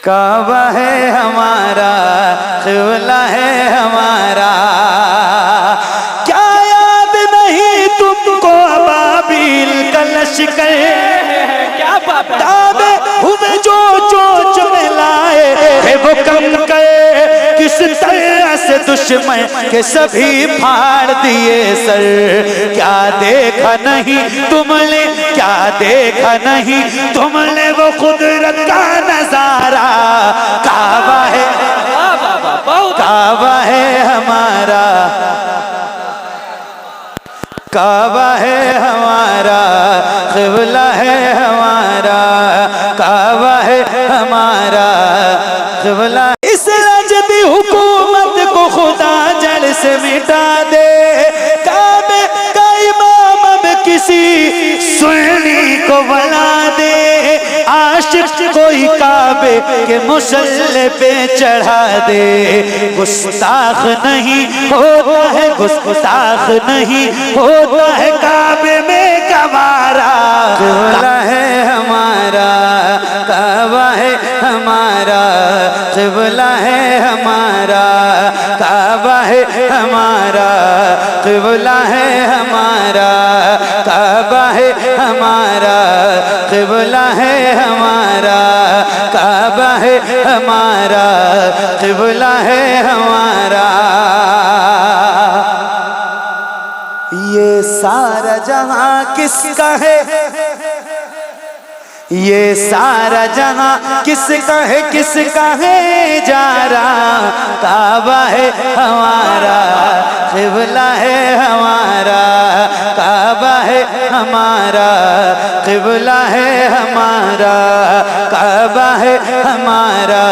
کعبہ ہے ہمارا، قبلہ ہے ہمارا، کیا یاد نہیں تم کو ابابیل کا لشکر، تابع ہوئے جو چوچ میں لائے ہے وہ کم کرے، کس طرح سے دشمن کے سبھی پھاڑ دیے سر، کیا دیکھا نہیں تم نے، کیا دیکھا نہیں تم نے وہ قدرت کا نظارہ، کعبہ ہے، کعبہ ہے ہمارا، کعبہ ہے ہمارا، قبلہ ہے ہمارا، کعبہ ہے ہمارا، قبلہ، اس رجبی حکومت کو خدا جڑ سے مٹا دے، کعبے کا امام اب کسی سنی کو بنا دے، عاشق کوئی کعبے کے مصلی پہ چڑھا دے، گستاخ نہیں ہوتا ہے، گستاخ نہیں ہوتا ہے کعبے میں گوارا، قبلہ ہے ہمارا، کعبہ ہے ہمارا، قبلہ ہے ہمارا، کعبہ ہے ہمارا، قبلہ ہے ہمارا، کعبہ ہے ہمارا، قبلہ ہے ہمارا، کعبہ ہے ہمارا، قبلہ ہے ہمارا، یہ سارا جہاں کس کا ہے، یہ سارا جہاں کس کا ہے، کس کا ہے جارا، کعبہ ہے ہمارا، قبلہ ہے ہمارا، کعبہ ہے ہمارا، قبلہ ہے ہمارا، کعبہ ہے ہمارا،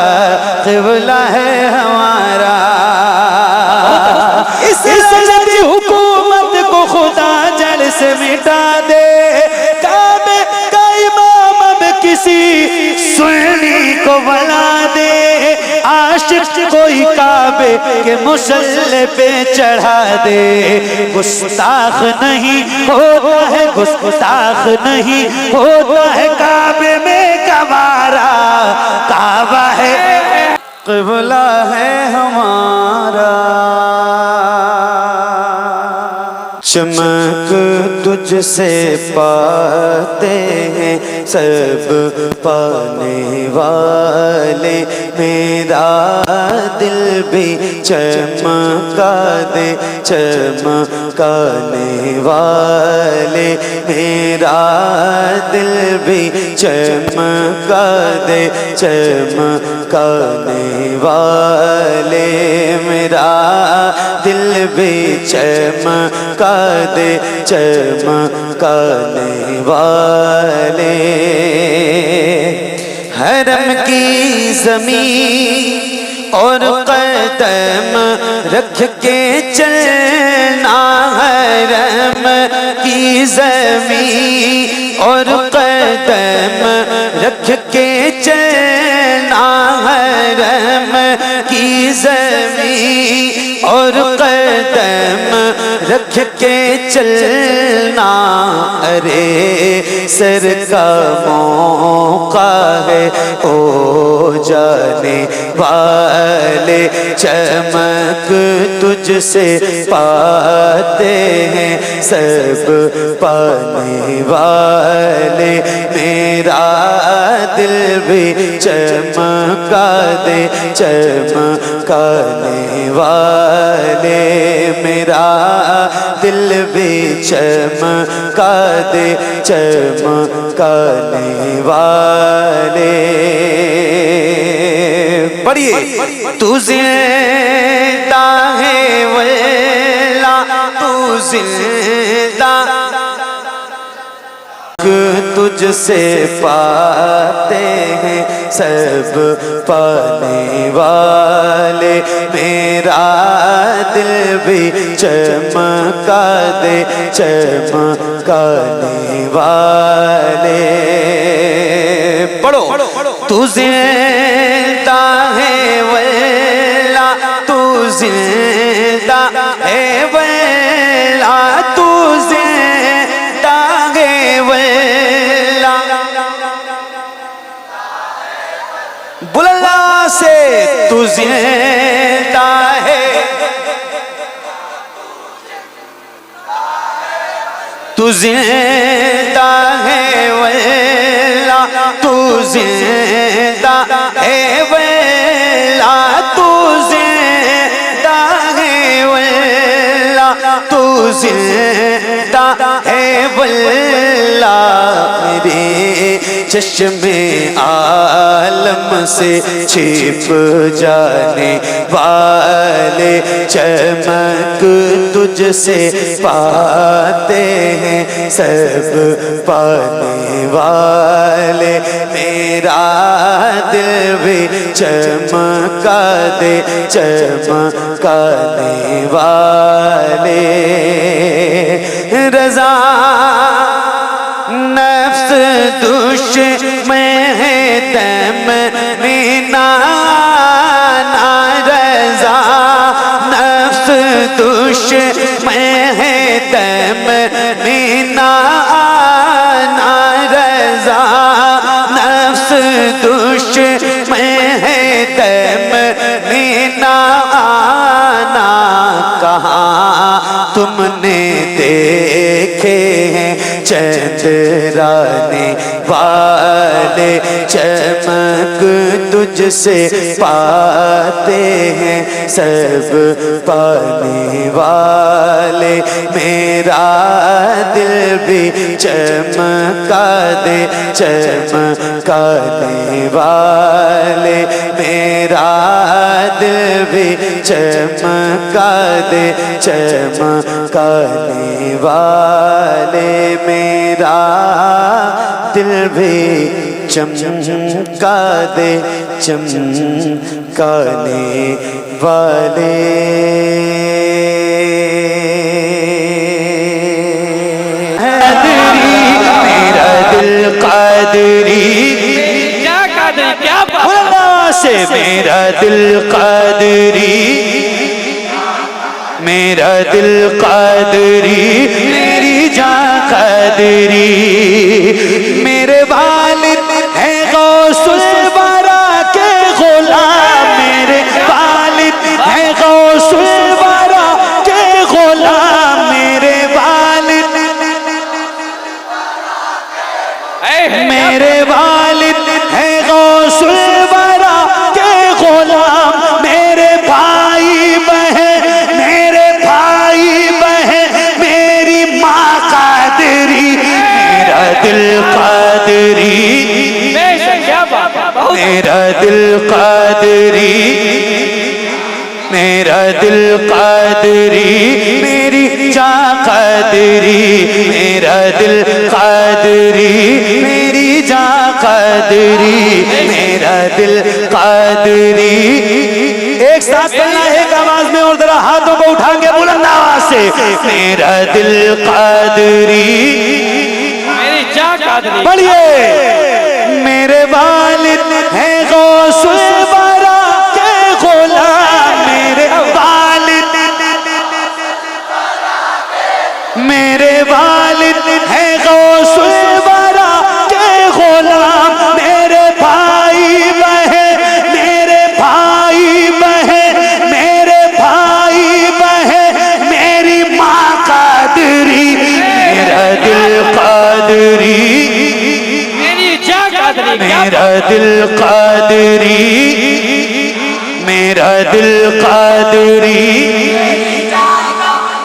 قبلہ ہے ہمارا، اس رجبی حکومت کو خدا جڑ سے مٹا دے، کعبے کا امام اب کسی سنی کو بنا دے، عاشق کوئی کعبے کے مصلی پہ چڑھا دے، گستاخ نہیں ہوتا ہے، گستاخ نہیں ہوتا ہے کعبے میں گوارا، کعبہ ہے، قبلہ ہے ہمارا، چمک تجھ سے پاتے ہیں سب پانے والے، میرا دل بھی چمکا دے چمکانے والے، میرا دل بھی چمکا دے چمکانے والے، میرا دل بھی چمکا دے چمکانے والے، حرم کی زمین اور قدم رکھ کے چلنا، حرم کی زمین اور قدم رکھ کے چلنا، حرم کی زمین اور قدم رکھ کے چلنا، ارے سر کا موقع ہے او جانے والے، چمک تجھ سے پاتے ہیں سب پانے والے، میرا دل بھی چمکا دے چمکانے والے، میرا دل بھی چمکا دے چمکانے والے، پڑھیے، تو زندہ ہے واللہ تو زندہ، تجھ سے پاتے ہیں سب پانے والے، میرا دل بھی چمکا دے چمکانے والے، پڑھو، تو زندہ ہے واللہ تو زندہ ہے واللہ تو زندہ ہے واللہ، بلند سے تو زندہ ہے، تو زندہ ہے واللہ، تو زندہ ہے واللہ، تو زندہ ہے واللہ، تو زندہ ہے واللہ، میرے چشم عالم سے چھپ جانے والے، چمک تجھ سے پاتے ہیں سب پانے والے، میرا دل بھی چمکا دے چمکانے والے، رضا نفس دشمن ہے دم مینا رضا، نفس دشمن ہے دم مینا رضا، نفس دشمن ہے دم مینا، کہاں تم نے دیکھے ہیں چندرانے والے، چمک تجھ سے پاتے ہیں سب پانے والے، میرا دل بھی چمکا دے چمکانے والے، میرا دل بھی چمکا دے چمکانے والے، میرا دل بھی چمکا دے چمکانے والے۔ میرا دل قادری، کیا قادری، کیا اللہ سے، میرا دل قادری، میرا دل قادری، میری جان قادری، میرے والد ہیں غوث الورا کے غلام، میرے والد ہیں غوث الورا کے غلام، میرے والد، میرے والد ہیں غوث الورا کے غلام، میرے بھائی بہن، میرے بھائی بہن، میری ماں قادری، میرا دل قادری، میرا دل قادری، میرا دل قادری، میری جان قادری، میرا دل قادری، میری جان قادری، میرا دل قادری۔ ایک ساتھ پڑھنا ایک آواز میں اور ذرا ہاتھوں کو اٹھا کے بلند آواز سے، میرا دل قادری، میری جان قادری، پڑھیے، میرے والد ہیں غوث الورا کے غلام، میرے والد، میرے والد ہیں غوث الورا کے غلام، میرے بھائی بہن، میرے بھائی بہن، میرے بھائی بہن، میری ماں قادری، میرا دل قادری، میری جان قادری، میرا دل قادری، میرا دل قادری،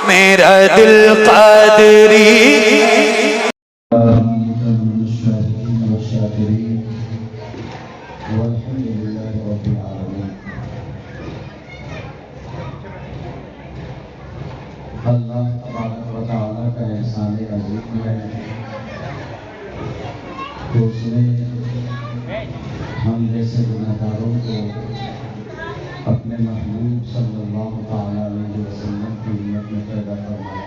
میرا دل قادری۔ اللہ تبارک و تعالیٰ کا احسان عظیم ہے کہ اس نے ہم جیسے گناہگاروں کو اپنے محبوب صلی اللہ تعالیٰ علیہ وسلم کی امت میں پیدا فرمایا۔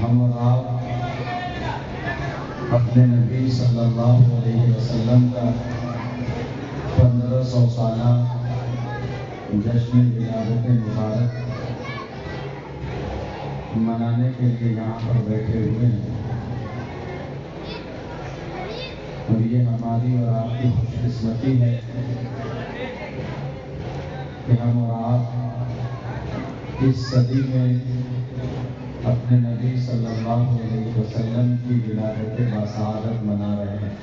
ہم اور آپ اپنے نبی صلی اللہ علیہ وسلم کا 1500 سالہ جشن ولادت مبارک منانے کے لیے یہاں پر بیٹھے ہوئے ہیں، اور یہ ہماری اور آپ کی خوش قسمتی ہے کہ ہم اور آپ اس صدی میں اپنے نبی صلی اللہ علیہ وسلم کی ولادت باسعادت منا رہے ہیں۔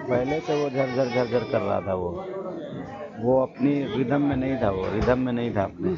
پہلے سے وہ جھر جھر کر رہا تھا، وہ اپنی ردھم میں نہیں تھا، وہ ردھم میں نہیں تھا اپنے۔